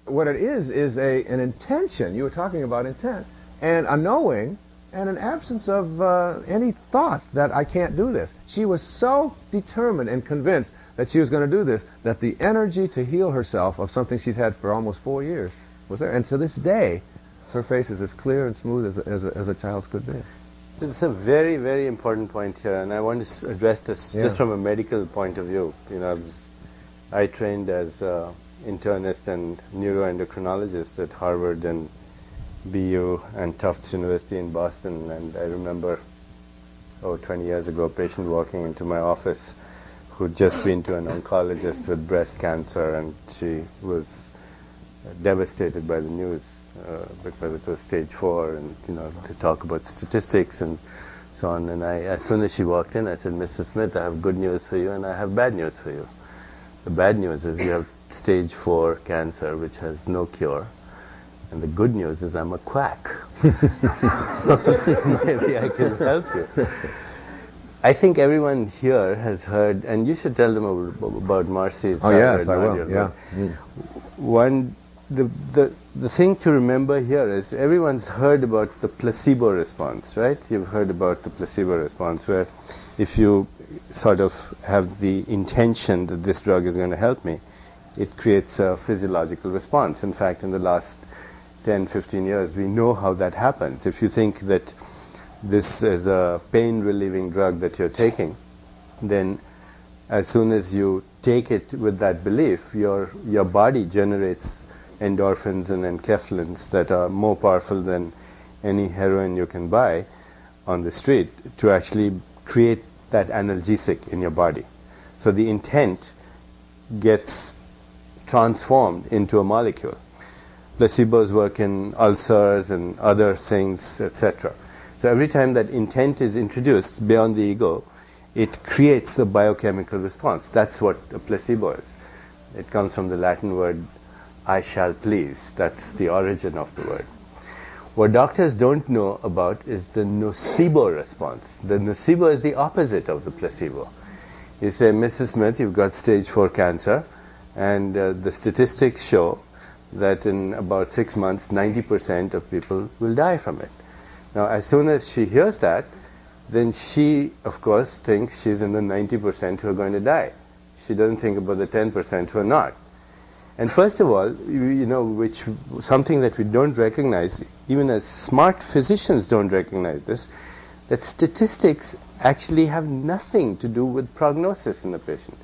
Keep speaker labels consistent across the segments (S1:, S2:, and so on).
S1: what it is an intention. You were talking about intent, and a knowing, and an absence of any thought that I can't do this. She was so determined and convinced that she was going to do this, that the energy to heal herself of something she'd had for almost 4 years was there. And to this day, her face is as clear and smooth as a child's could be.
S2: So it's a very, very important point here, and I want to address this just from a medical point of view. You know, I trained as an internist and neuroendocrinologist at Harvard and BU and Tufts University in Boston, and I remember 20 years ago a patient walking into my office who'd just been to an oncologist with breast cancer, and she was devastated by the news because it was stage 4, and they talk about statistics and so on. And as soon as she walked in, I said, "Mrs. Smith, I have good news for you and I have bad news for you. The bad news is you have stage 4 cancer, which has no cure. And the good news is I'm a quack. So maybe I can help you." I think everyone here has heard, and you should tell them about Marcy's.
S1: Oh yes, I will. Yeah.
S2: One, the thing to remember here is everyone's heard about the placebo response, right? You've heard about the placebo response, where if you sort of have the intention that this drug is going to help me, it creates a physiological response. In fact, in the last 10, 15 years, we know how that happens. If you think that this is a pain-relieving drug that you're taking, then as soon as you take it with that belief, your body generates endorphins and enkephalins that are more powerful than any heroin you can buy on the street to actually create that analgesic in your body. So the intent gets transformed into a molecule. Placebos work in ulcers and other things, etc. So every time that intent is introduced beyond the ego, it creates a biochemical response. That's what a placebo is. It comes from the Latin word "I shall please." That's the origin of the word. What doctors don't know about is the nocebo response. The nocebo is the opposite of the placebo. You say, "Mrs. Smith, you've got stage 4 cancer, and the statistics show that in about 6 months, 90% of people will die from it." Now, as soon as she hears that, then she, of course, thinks she's in the 90% who are going to die. She doesn't think about the 10% who are not. And first of all, which something that we don't recognize, even as smart physicians don't recognize this, that statistics actually have nothing to do with prognosis in a patient.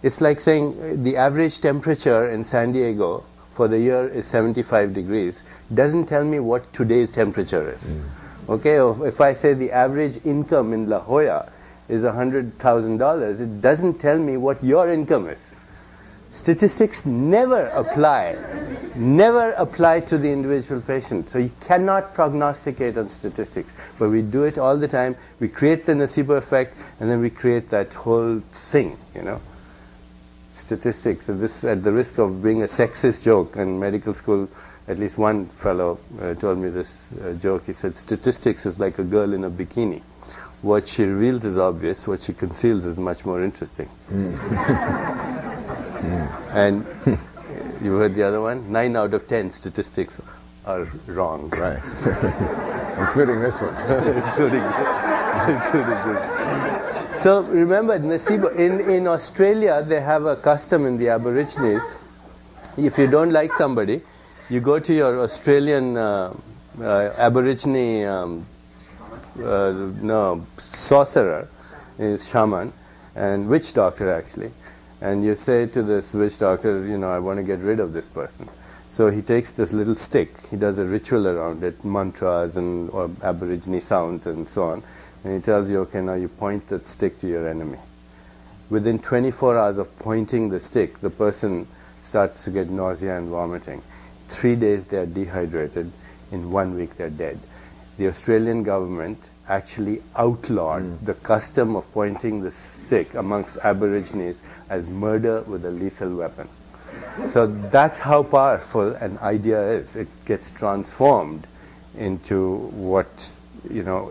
S2: It's like saying the average temperature in San Diego for the year is 75 degrees, doesn't tell me what today's temperature is. Okay, if I say the average income in La Jolla is $100,000, it doesn't tell me what your income is. Statistics never apply to the individual patient. So you cannot prognosticate on statistics, but we do it all the time. We create the nocebo effect, and then we create that whole thing, Statistics. So this, at the risk of being a sexist joke, in medical school, at least one fellow told me this joke. He said, "Statistics is like a girl in a bikini. What she reveals is obvious, what she conceals is much more interesting." And you heard the other one? 9 out of 10 statistics are wrong.
S1: Right. Including this one.
S2: including this. So remember, nocebo, in Australia, they have a custom in the Aborigines. If you don't like somebody, you go to your Australian Aborigine sorcerer, is shaman, and witch doctor actually. And you say to this witch doctor, "I want to get rid of this person." So he takes this little stick, he does a ritual around it, mantras and or Aborigine sounds and so on, and he tells you, "Okay, now you point that stick to your enemy." Within 24 hours of pointing the stick, the person starts to get nausea and vomiting. 3 days they are dehydrated, in 1 week they're dead. The Australian government actually outlawed the custom of pointing the stick amongst Aborigines as murder with a lethal weapon. So that's how powerful an idea is. It gets transformed into what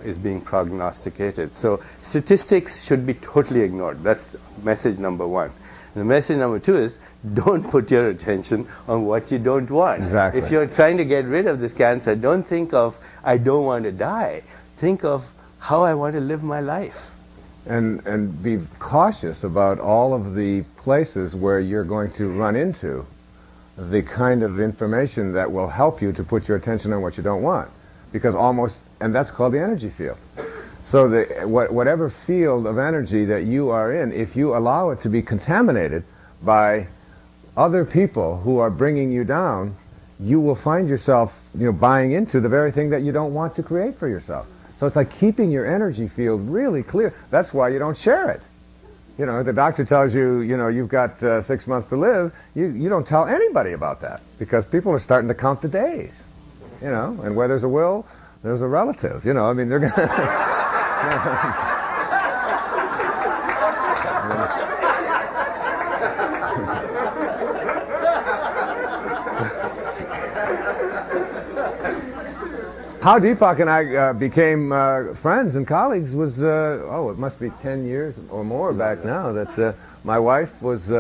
S2: is being prognosticated. So statistics should be totally ignored. That's message number 1. And the message number 2 is, don't put your attention on what you don't want.
S1: Exactly.
S2: If you're trying to get rid of this cancer, don't think of, I don't want to die. Think of how I want to live my life.
S1: And be cautious about all of the places where you're going to run into the kind of information that will help you to put your attention on what you don't want. Because and that's called the energy field. So whatever field of energy that you are in, if you allow it to be contaminated by other people who are bringing you down, you will find yourself, buying into the very thing that you don't want to create for yourself. So it's like keeping your energy field really clear. That's why you don't share it. The doctor tells you, you've got 6 months to live. You don't tell anybody about that because people are starting to count the days. And where there's a will, there's a relative. They're going to... How Deepak and I became friends and colleagues was, it must be 10 years or more back now, that my wife I was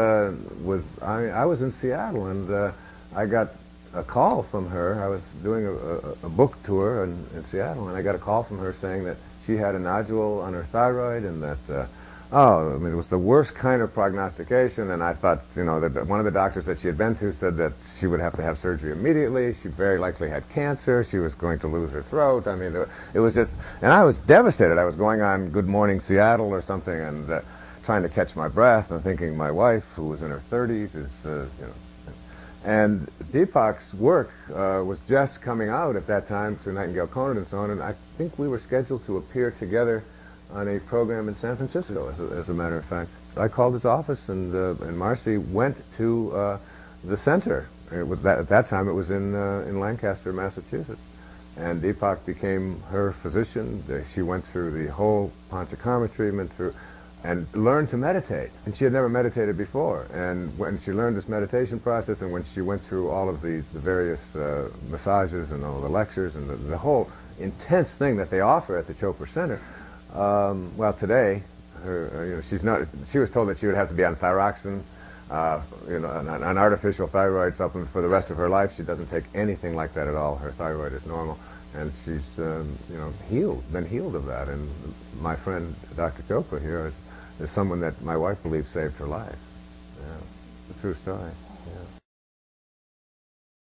S1: in Seattle, and I got a call from her. I was doing a book tour in Seattle, and I got a call from her saying that she had a nodule on her thyroid, and that, it was the worst kind of prognostication, and I thought, that one of the doctors that she had been to said that she would have to have surgery immediately. She very likely had cancer. She was going to lose her throat. It was just, and I was devastated. I was going on Good Morning Seattle or something, and trying to catch my breath, and thinking my wife, who was in her 30s, is, And Deepak's work was just coming out at that time through Nightingale Conant and so on, and I think we were scheduled to appear together on a program in San Francisco, as a matter of fact. I called his office, and Marcy went to the center. At that time, it was in Lancaster, Massachusetts. And Deepak became her physician. She went through the whole Panchakarma treatment, and learned to meditate. And she had never meditated before. And when she learned this meditation process, and when she went through all of the various massages and all the lectures and the whole intense thing that they offer at the Chopra Center, today, she was told that she would have to be on thyroxine, an artificial thyroid supplement for the rest of her life. She doesn't take anything like that at all. Her thyroid is normal. And she's, been healed of that. And my friend, Dr. Chopra here, is someone that my wife believes saved her life. Yeah, it's a true story. Yeah.